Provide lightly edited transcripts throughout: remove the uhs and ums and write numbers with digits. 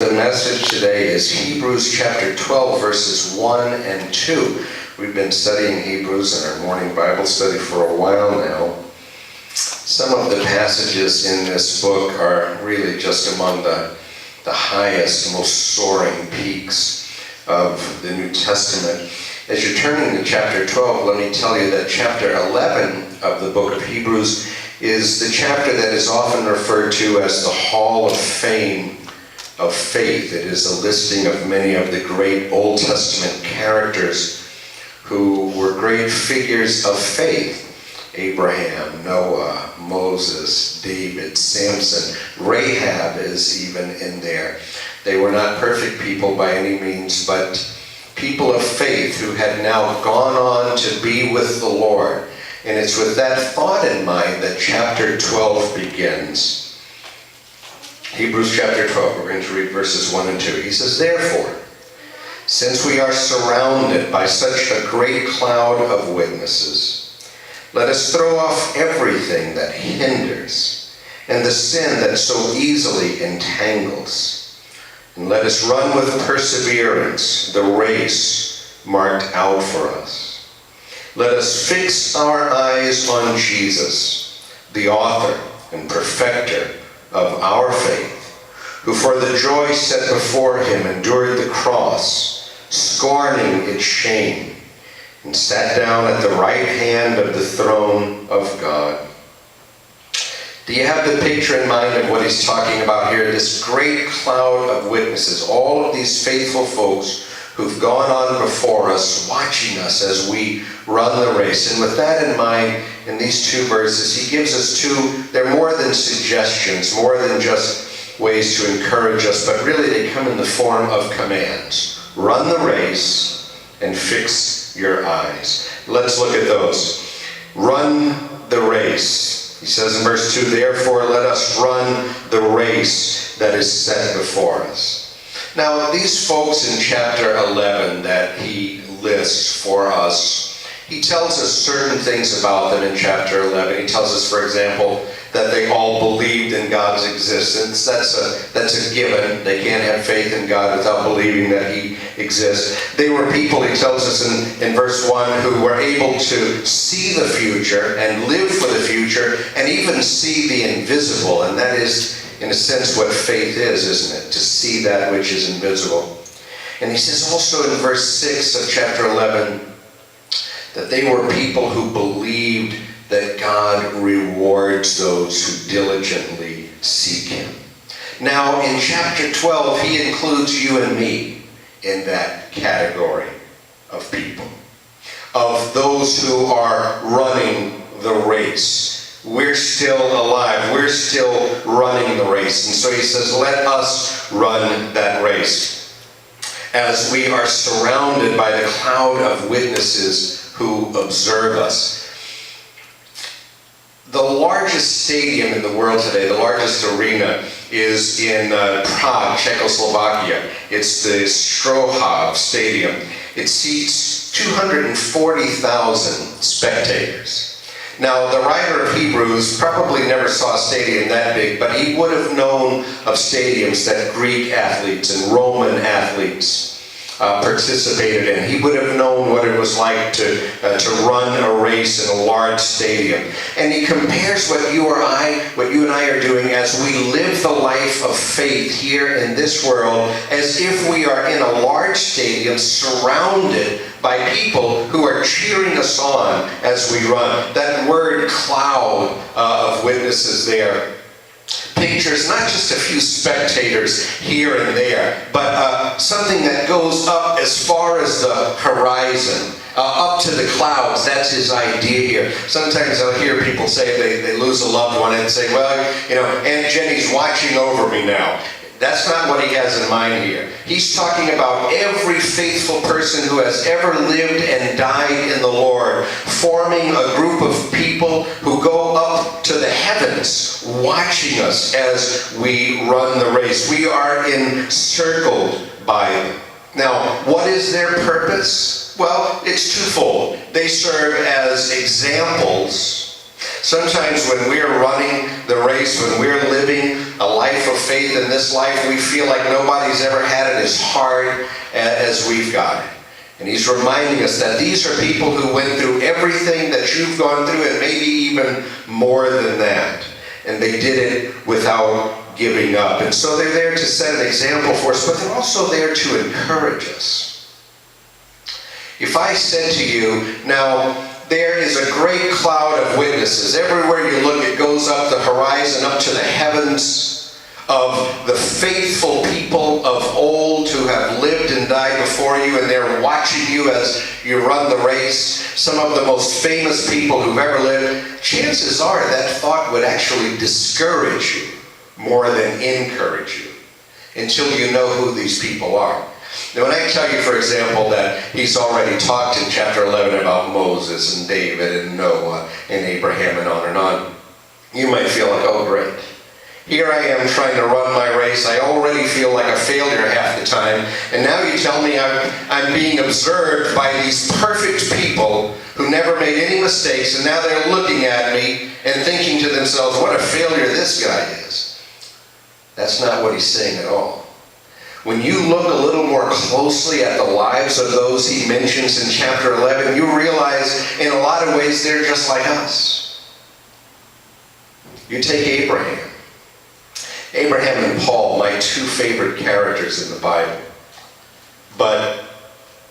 the message today is Hebrews chapter 12, verses 1 and 2. We've been studying Hebrews in our morning Bible study for a while now. Some of the passages in this book are really just among the highest, most soaring peaks of the New Testament. As you're turning to chapter 12, let me tell you that chapter 11 of the book of Hebrews is the chapter that is often referred to as the Hall of Fame of Faith. It is a listing of many of the great Old Testament characters who were great figures of faith. Abraham, Noah, Moses, David, Samson, Rahab is even in there. They were not perfect people by any means, but people of faith who had now gone on to be with the Lord. And it's with that thought in mind that chapter 12 begins. Hebrews chapter 12, we're going to read verses 1 and 2. He says, "Therefore, since we are surrounded by such a great cloud of witnesses, let us throw off everything that hinders and the sin that so easily entangles. And let us run with perseverance the race marked out for us. Let us fix our eyes on Jesus, the author and perfecter of our faith, who for the joy set before him endured the cross, scorning its shame, and sat down at the right hand of the throne of God." Do you have the picture in mind of what he's talking about here? This great cloud of witnesses, all of these faithful folks who've gone on before us, watching us as we run the race. And with that in mind, in these two verses, he gives us they're more than suggestions, more than just ways to encourage us, but really they come in the form of commands. Run the race and fix your eyes. Let's look at those. Run the race. He says in verse 2, "Therefore let us run the race that is set before us." Now, these folks in chapter 11 that he lists for us, he tells us certain things about them in chapter 11. He tells us, for example, that they all believed in God's existence. That's a given. They can't have faith in God without believing that he exists. They were people, he tells us in verse 1, who were able to see the future and live for the future and even see the invisible. And that is, in a sense, what faith is, isn't it? To see that which is invisible. And he says also in verse 6 of chapter 11 that they were people who believed that God rewards those who diligently seek him. Now, in chapter 12, he includes you and me in that category of people, of those who are running the race. We're still alive. We're still running the race. And so he says, let us run that race as we are surrounded by the cloud of witnesses who observe us. The largest stadium in the world today, the largest arena, is in Prague, Czechoslovakia. It's the Strohov Stadium. It seats 240,000 spectators. Now, the writer of Hebrews probably never saw a stadium that big, but he would have known of stadiums that Greek athletes and Roman athletes participated in. He would have known what it was like to run a race in a large stadium. And he compares what you and I are doing as we live the life of faith here in this world as if we are in a large stadium surrounded by people who are cheering us on as we run. That word cloud of witnesses there pictures not just a few spectators here and there, but something that goes up as far as the horizon, up to the clouds. That's his idea here. Sometimes I'll hear people say they lose a loved one and say, well, Aunt Jenny's watching over me now. That's not what he has in mind here. He's talking about every faithful person who has ever lived and died in the Lord, forming a group of people who go up to the heavens, watching us as we run the race. We are encircled by them. Now, what is their purpose? Well, it's twofold. They serve as examples Sometimes when we're running the race, when we're living a life of faith in this life, we feel like nobody's ever had it as hard as we've got it. And he's reminding us that these are people who went through everything that you've gone through and maybe even more than that. And they did it without giving up. And so they're there to set an example for us, but they're also there to encourage us. If I said to you, now, there is a great cloud of witnesses. Everywhere you look, it goes up the horizon, up to the heavens, of the faithful people of old who have lived and died before you, and they're watching you as you run the race. Some of the most famous people who've ever lived. Chances are that thought would actually discourage you more than encourage you until you know who these people are. Now, when I tell you, for example, that he's already talked in chapter 11 about Moses and David and Noah and Abraham and on, you might feel like, oh, great. Here I am trying to run my race. I already feel like a failure half the time. And now you tell me I'm being observed by these perfect people who never made any mistakes, and now they're looking at me and thinking to themselves, what a failure this guy is. That's not what he's saying at all. When you look a little more closely at the lives of those he mentions in chapter 11, you realize in a lot of ways they're just like us. You take Abraham. Abraham and Paul, my two favorite characters in the Bible. But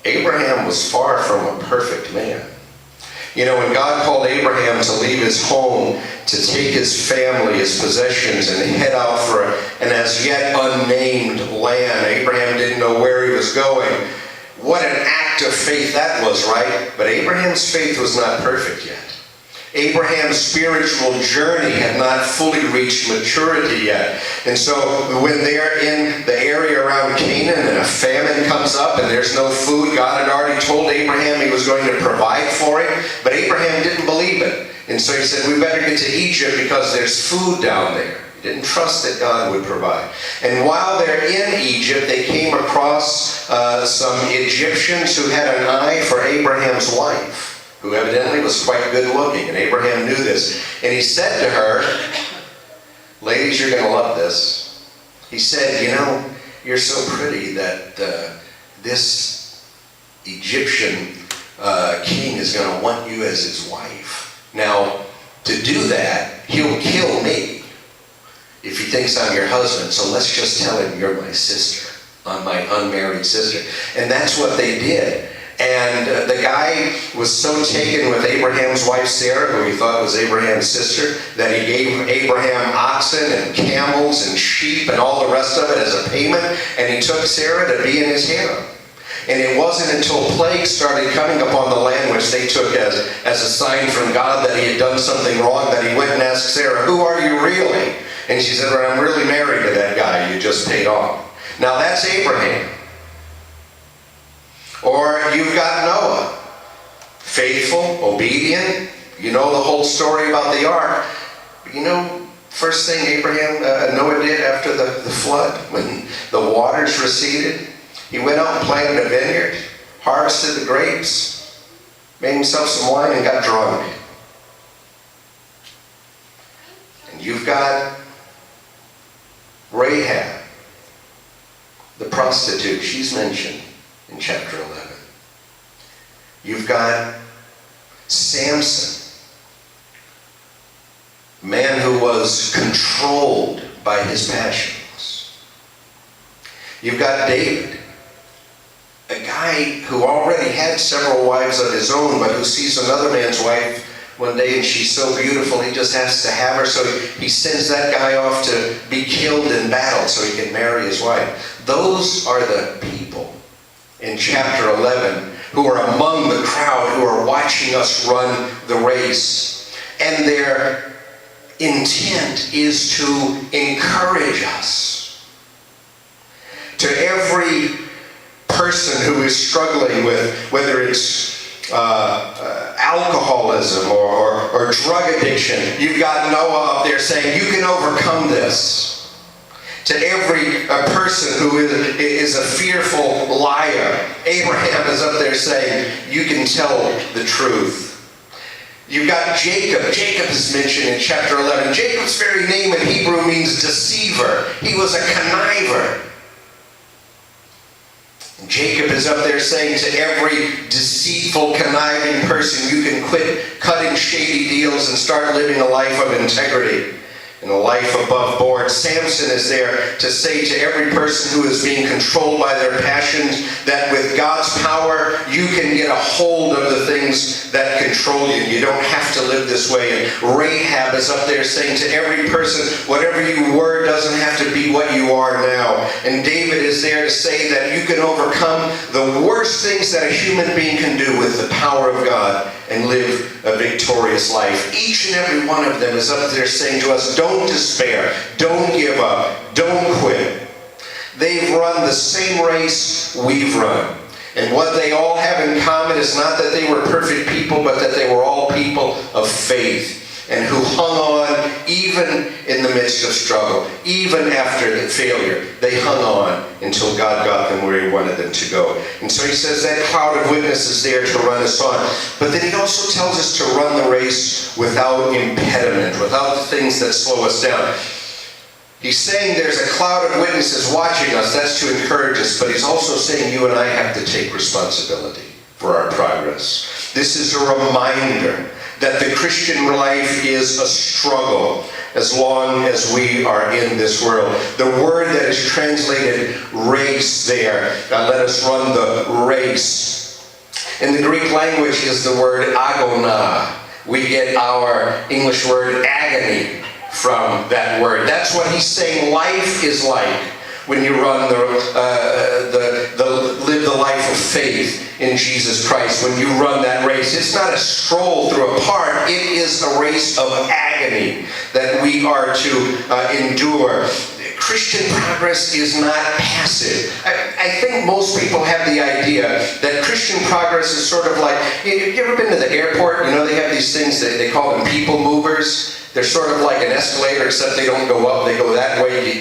Abraham was far from a perfect man. You know, when God called Abraham to leave his home, to take his family, his possessions, and head out for an as yet unnamed land, Abraham didn't know where he was going. What an act of faith that was, right? But Abraham's faith was not perfect yet. Abraham's spiritual journey had not fully reached maturity yet. And so when they're in the area around Canaan and a famine comes up and there's no food, God had already told Abraham he was going to provide for him, but Abraham didn't believe it. And so he said, we better get to Egypt because there's food down there. He didn't trust that God would provide. And while they're in Egypt, they came across some Egyptians who had an eye for Abraham's wife, who evidently was quite good looking, and Abraham knew this. And he said to her, ladies, you're going to love this. He said, you know, you're so pretty that this Egyptian king is going to want you as his wife. Now, to do that, he'll kill me if he thinks I'm your husband, so let's just tell him you're my sister, my unmarried sister. And that's what they did. And the guy was so taken with Abraham's wife Sarah, who he thought was Abraham's sister, that he gave Abraham oxen and camels and sheep and all the rest of it as a payment, and he took Sarah to be in his harem. And it wasn't until plagues started coming upon the land, which they took as a sign from God that he had done something wrong, that he went and asked Sarah, who are you really? And she said, well, I'm really married to that guy you just paid off. Now that's Abraham. Or you've got Noah, faithful, obedient. You know the whole story about the ark. You know, first thing Noah did after the flood, when the waters receded, he went out and planted a vineyard, harvested the grapes, made himself some wine, and got drunk. And you've got Rahab, the prostitute. She's mentioned in chapter 11. You've got Samson, a man who was controlled by his passions. You've got David, a guy who already had several wives of his own, but who sees another man's wife one day and she's so beautiful he just has to have her, so he sends that guy off to be killed in battle so he can marry his wife. Those are the people in chapter 11 who are among the crowd who are watching us run the race. And their intent is to encourage us. To every person who is struggling with, whether it's alcoholism or drug addiction, you've got Noah up there saying, you can overcome this. To every person who is a fearful liar, Abraham is up there saying, you can tell the truth. You've got Jacob. Jacob is mentioned in chapter 11. Jacob's very name in Hebrew means deceiver. He was a conniver. And Jacob is up there saying to every deceitful, conniving person, you can quit cutting shady deals and start living a life of integrity and a life above board. Samson is there to say to every person who is being controlled by their passions that with God's power, you can get a hold of the things that control you. You don't have to live this way. And Rahab is up there saying to every person, whatever you were doesn't have to be what you are now. And David is there to say that you can overcome the worst things that a human being can do with the power of God and live a victorious life. Each and every one of them is up there saying to us, don't despair, don't give up, don't quit. They've run the same race we've run. And what they all have in common is not that they were perfect people, but that they were all people of faith and who hung on even in the midst of struggle, even after the failure. They hung on until God got them where he wanted them to go. And so he says that cloud of witnesses there to run us on. But then he also tells us to run the race without impediment, without the things that slow us down. He's saying there's a cloud of witnesses watching us. That's to encourage us. But he's also saying you and I have to take responsibility for our progress. This is a reminder that the Christian life is a struggle as long as we are in this world. The word that is translated race there, let us run the race. In the Greek language is the word agona. We get our English word agony from that word. That's what he's saying life is like when you run live the life of faith in Jesus Christ. When you run that race, it's not a stroll through a park. It is a race of agony that we are to endure. Christian progress is not passive. I think most people have the idea that Christian progress is sort of like, you ever been to the airport? You know, they have these things, they call them people movers. They're sort of like an escalator, except they don't go up, they go that way.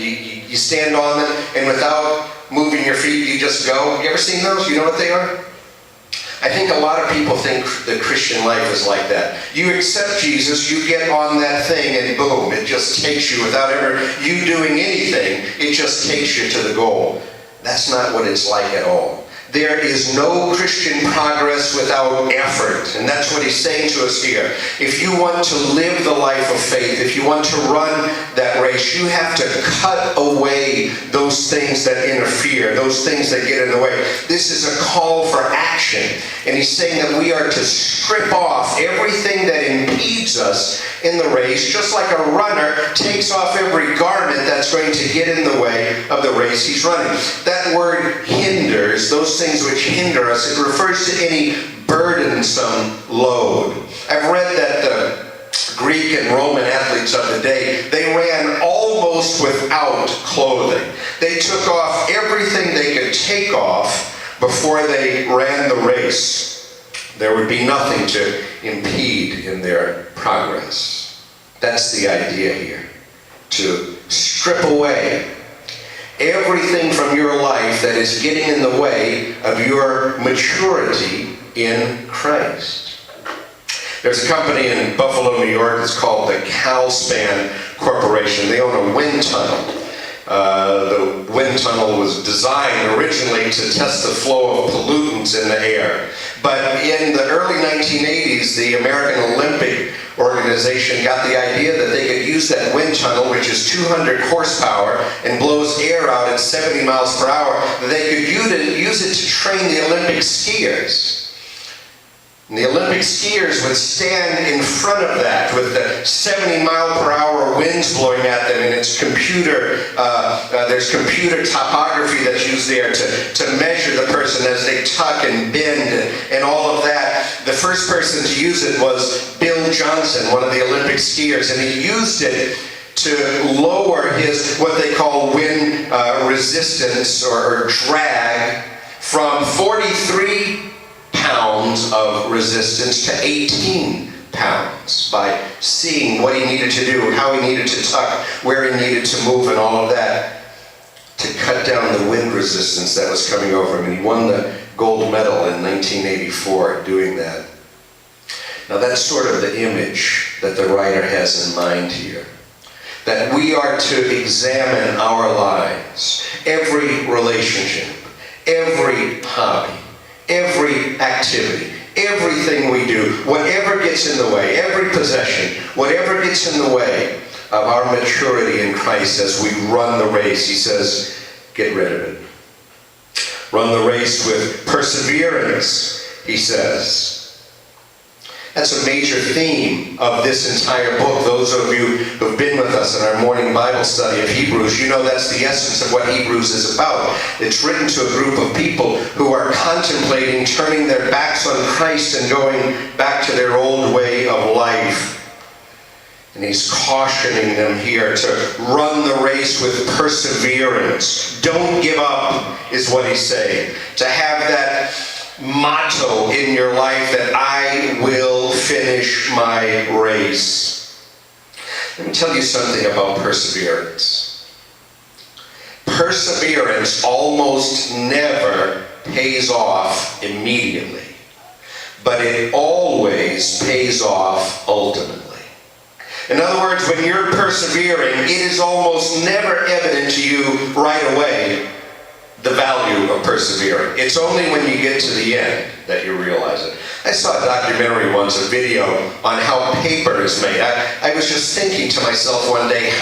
You stand on them, and without moving your feet, you just go. You ever seen those? You know what they are? I think a lot of people think the Christian life is like that. You accept Jesus, you get on that thing, and boom, it just takes you without ever you doing anything. It just takes you to the goal. That's not what it's like at all. There is no Christian progress without effort. And that's what he's saying to us here. If you want to live the life of faith, if you want to run that race, you have to cut away those things that interfere, those things that get in the way. This is a call for action. And he's saying that we are to strip off everything that impedes us in the race, just like a runner takes off every garment that's going to get in the way of the race he's running. That word hinders, those things which hinder us, it refers to any burdensome load. I've read that the Greek and Roman athletes of the day, they ran almost without clothing. They took off everything they could take off before they ran the race. There would be nothing to impede in their progress. That's the idea here. To strip away everything from your life that is getting in the way of your maturity in Christ. There's a company in Buffalo, New York, it's called the Calspan Corporation. They own a wind tunnel. The wind tunnel was designed originally to test the flow of pollutants in the air. But in the early 1980s, the American Olympic Organization got the idea that they could use that wind tunnel, which is 200 horsepower and blows air out at 70 miles per hour, that they could use it to train the Olympic skiers. And the Olympic skiers would stand in front of that with the 70 mile per hour winds blowing at them, and it's there's computer topography that's used there to measure the person as they tuck and bend and all of that. The first person to use it was Bill Johnson, one of the Olympic skiers, and he used it to lower his, what they call wind resistance or drag from 43 pounds of resistance to 18 pounds by seeing what he needed to do, how he needed to tuck, where he needed to move and all of that to cut down the wind resistance that was coming over him. And he won the gold medal in 1984 doing that. Now that's sort of the image that the writer has in mind here. That we are to examine our lives, every relationship, every hobby, every activity, everything we do, whatever gets in the way, every possession, whatever gets in the way of our maturity in Christ as we run the race. He says, get rid of it. Run the race with perseverance, he says. That's a major theme of this entire book. Those of you who've been with us in our morning Bible study of Hebrews, you know that's the essence of what Hebrews is about. It's written to a group of people who are contemplating turning their backs on Christ and going back to their old way of life. And he's cautioning them here to run the race with perseverance. Don't give up, is what he's saying. To have that motto in your life that I will finish my race. Let me tell you something about perseverance. Perseverance almost never pays off immediately, but it always pays off ultimately. In other words, when you're persevering, it is almost never evident to you right away the value of persevering. It's only when you get to the end that you realize it. I saw a documentary once, a video on how paper is made. I was just thinking to myself one day,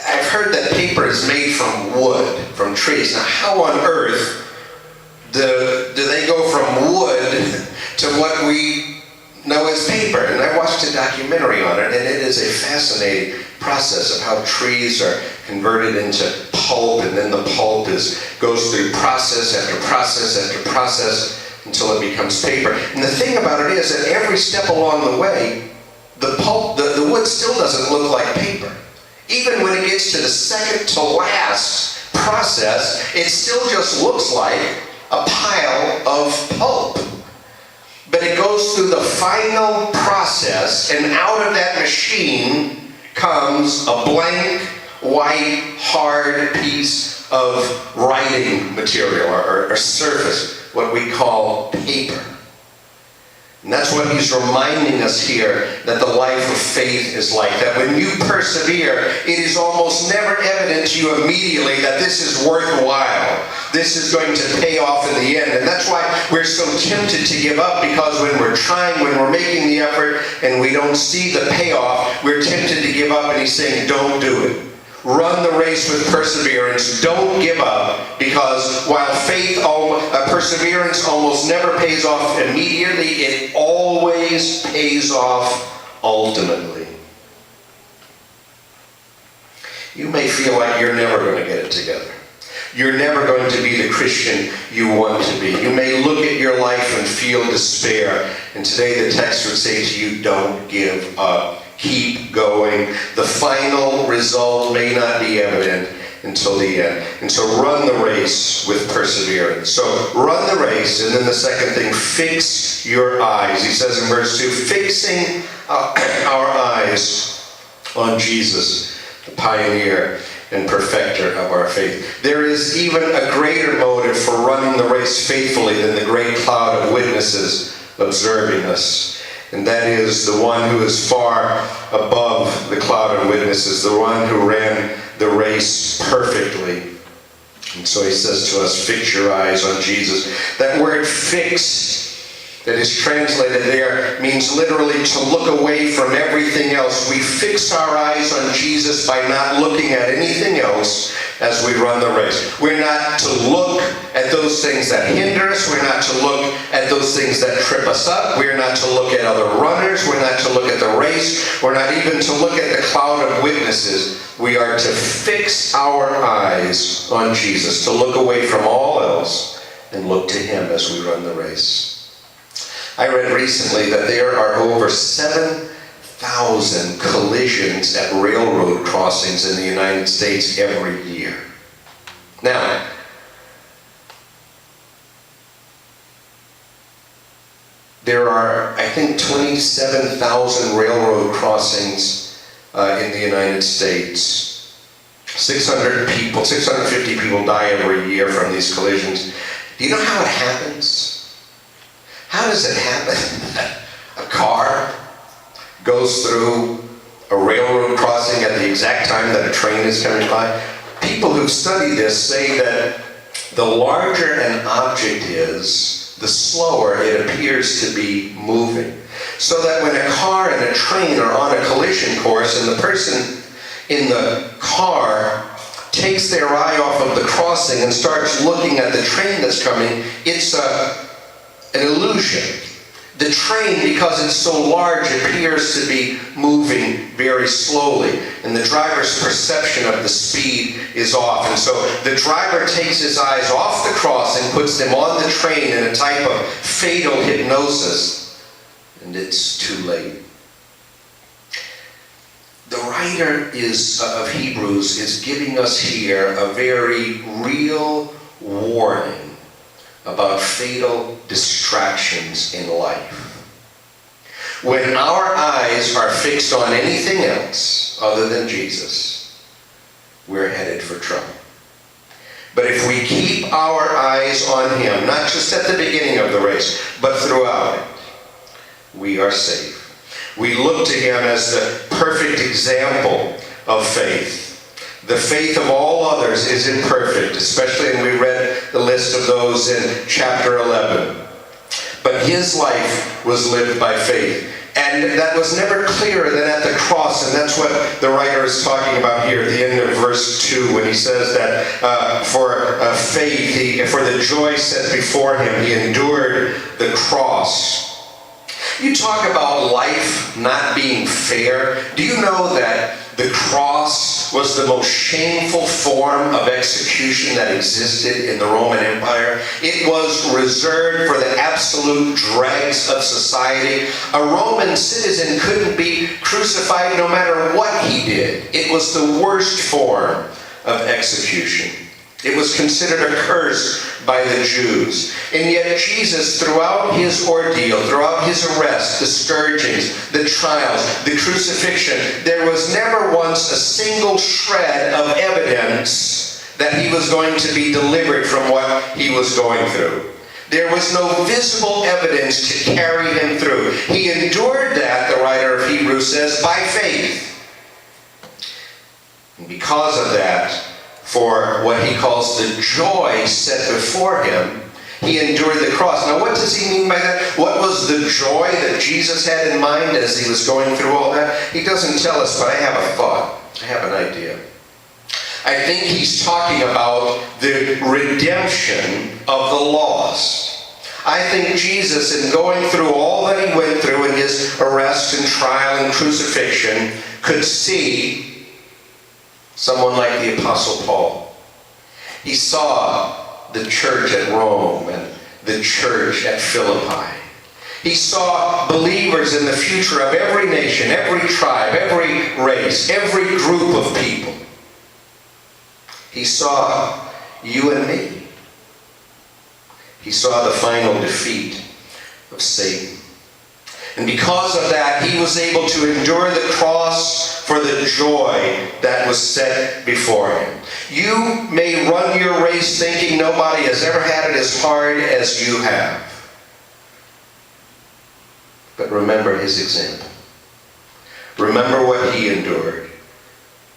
I've heard that paper is made from wood, from trees. Now, how on earth do they go from wood to what we know as paper? And I watched a documentary on it, and it is a fascinating process of how trees are converted into pulp, and then the pulp goes through process after process after process until it becomes paper. And the thing about it is that every step along the way, the pulp, the wood still doesn't look like paper. Even when it gets to the second to last process, it still just looks like a pile of pulp. But it goes through the final process, and out of that machine comes a blank, white, hard piece of writing material or surface, what we call paper. And that's what he's reminding us here, that the life of faith is like. That when you persevere, it is almost never evident to you immediately that this is worthwhile. This is going to pay off in the end. And that's why we're so tempted to give up, because when we're trying, when we're making the effort, and we don't see the payoff, we're tempted to give up, and he's saying, don't do it. Run the race with perseverance. Don't give up, because while perseverance almost never pays off immediately, it always pays off ultimately. You may feel like you're never going to get it together. You're never going to be the Christian you want to be. You may look at your life and feel despair. And today the text would say to you, don't give up. Keep going. The final result may not be evident until the end. And so run the race with perseverance. So run the race, and then the second thing, fix your eyes. He says in verse 2, fixing our eyes on Jesus, the pioneer and perfecter of our faith. There is even a greater motive for running the race faithfully than the great cloud of witnesses observing us. And that is the one who is far above the cloud of witnesses, the one who ran the race perfectly. And so he says to us, fix your eyes on Jesus. That word fix that is translated there means literally to look away from everything else. We fix our eyes on Jesus by not looking at anything else as we run the race. We're not to look at those things that hinder us. We're not to look at those things that trip us up. We're not to look at other runners. We're not to look at the race. We're not even to look at the cloud of witnesses. We are to fix our eyes on Jesus, to look away from all else and look to him as we run the race. I read recently that there are over 7,000 collisions at railroad crossings in the United States every year. Now, there are, I think, 27,000 railroad crossings in the United States. 650 people die every year from these collisions. Do you know how it happens? How does it happen? A car goes through a railroad crossing at the exact time that a train is coming by. People who've studied this say that the larger an object is, the slower it appears to be moving. So that when a car and a train are on a collision course and the person in the car takes their eye off of the crossing and starts looking at the train that's coming, it's an illusion. The train, because it's so large, appears to be moving very slowly, and the driver's perception of the speed is off. And so the driver takes his eyes off the crossing, puts them on the train in a type of fatal hypnosis, and it's too late. The writer of Hebrews is giving us here a very real warning about fatal distractions in life. When our eyes are fixed on anything else other than Jesus, we're headed for trouble. But if we keep our eyes on Him, not just at the beginning of the race, but throughout it, we are safe. We look to Him as the perfect example of faith. The faith of all others is imperfect, especially, and we read the list of those in chapter 11. But His life was lived by faith. And that was never clearer than at the cross, and that's what the writer is talking about here at the end of verse 2, when he says that for faith, for the joy set before Him, He endured the cross. You talk about life not being fair. Do you know that the cross was the most shameful form of execution that existed in the Roman Empire? It was reserved for the absolute dregs of society. A Roman citizen couldn't be crucified no matter what he did. It was the worst form of execution. It was considered a curse by the Jews. And yet Jesus, throughout His ordeal, throughout His arrest, the scourgings, the trials, the crucifixion, there was never once a single shred of evidence that He was going to be delivered from what He was going through. There was no visible evidence to carry Him through. He endured that, the writer of Hebrews says, by faith. And because of that, for what he calls the joy set before Him, He endured the cross. Now, what does he mean by that? What was the joy that Jesus had in mind as He was going through all that? He doesn't tell us, but I have a thought. I have an idea. I think He's talking about the redemption of the lost. I think Jesus, in going through all that He went through in His arrest and trial and crucifixion, could see someone like the Apostle Paul. He saw the church at Rome and the church at Philippi. He saw believers in the future of every nation, every tribe, every race, every group of people. He saw you and me. He saw the final defeat of Satan. And because of that, He was able to endure the cross for the joy that was set before Him. You may run your race thinking nobody has ever had it as hard as you have. But remember His example. Remember what He endured.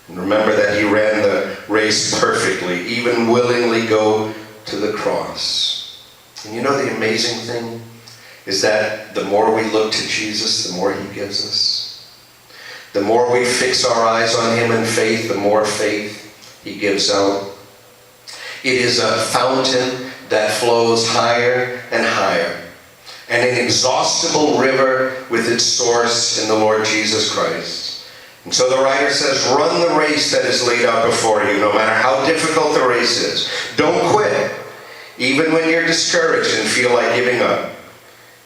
And remember that He ran the race perfectly, even willingly go to the cross. And you know the amazing thing is that the more we look to Jesus, the more He gives us. The more we fix our eyes on Him in faith, the more faith He gives out. It is a fountain that flows higher and higher, an inexhaustible river with its source in the Lord Jesus Christ. And so the writer says, run the race that is laid out before you, no matter how difficult the race is. Don't quit, even when you're discouraged and feel like giving up.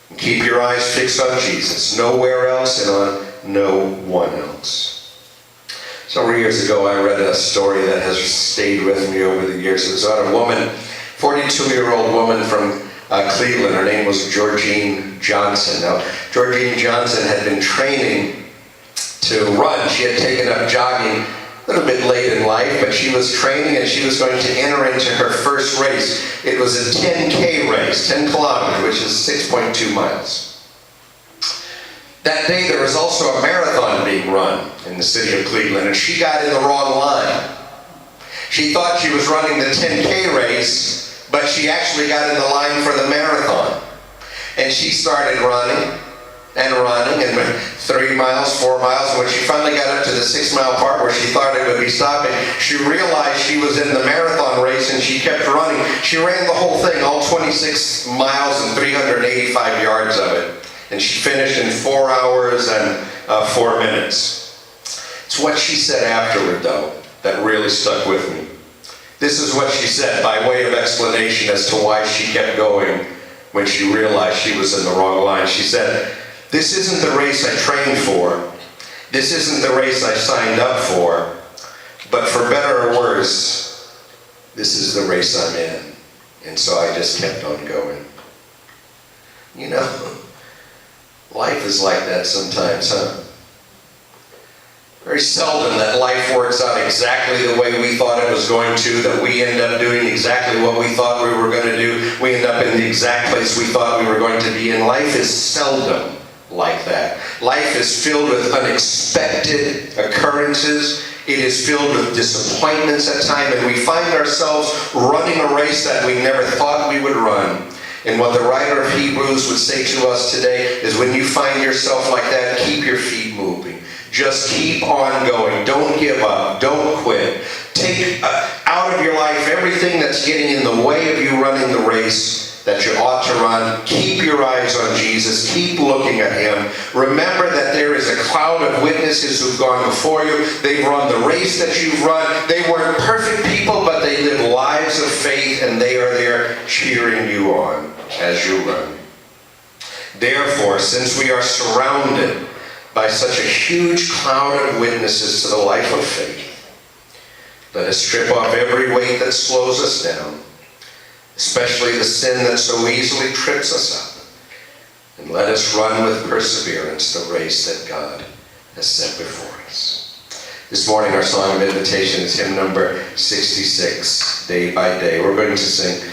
And keep your eyes fixed on Jesus, nowhere else and on no one else. Several years ago, I read a story that has stayed with me over the years. It was about a woman, 42-year-old woman from Cleveland. Her name was Georgine Johnson. Now, Georgine Johnson had been training to run. She had taken up jogging a little bit late in life, but she was training and she was going to enter into her first race. It was a 10K race, 10 kilometers, which is 6.2 miles. That day there was also a marathon being run in the city of Cleveland, and she got in the wrong line. She thought she was running the 10K race, but she actually got in the line for the marathon. And she started running, and 3 miles, 4 miles, and when she finally got up to the 6 mile part where she thought it would be stopping, she realized she was in the marathon race and she kept running. She ran the whole thing, all 26 miles and 385 yards of it. And she finished in 4 hours and 4 minutes. It's what she said afterward, though, that really stuck with me. This is what she said by way of explanation as to why she kept going when she realized she was in the wrong line. She said, "This isn't the race I trained for. This isn't the race I signed up for. But for better or worse, this is the race I'm in." And so I just kept on going. You know, life is like that sometimes, huh? Very seldom that life works out exactly the way we thought it was going to, that we end up doing exactly what we thought we were going to do. We end up in the exact place we thought we were going to be in. Life is seldom like that. Life is filled with unexpected occurrences. It is filled with disappointments at times, and we find ourselves running a race that we never thought we would run. And what the writer of Hebrews would say to us today is, when you find yourself like that, keep your feet moving. Just keep on going. Don't give up. Don't quit. Take out of your life everything that's getting in the way of you running the race that you ought to run. Keep your eyes on Jesus. Keep looking at Him. Remember that there is a cloud of witnesses who've gone before you. They've run the race that you've run. They weren't perfect people, but they live lives of faith, and they are there cheering you on as you run. Therefore, since we are surrounded by such a huge cloud of witnesses to the life of faith, let us strip off every weight that slows us down, especially the sin that so easily trips us up, and let us run with perseverance the race that God has set before us. This morning our song of invitation is hymn number 66, Day by Day. We're going to sing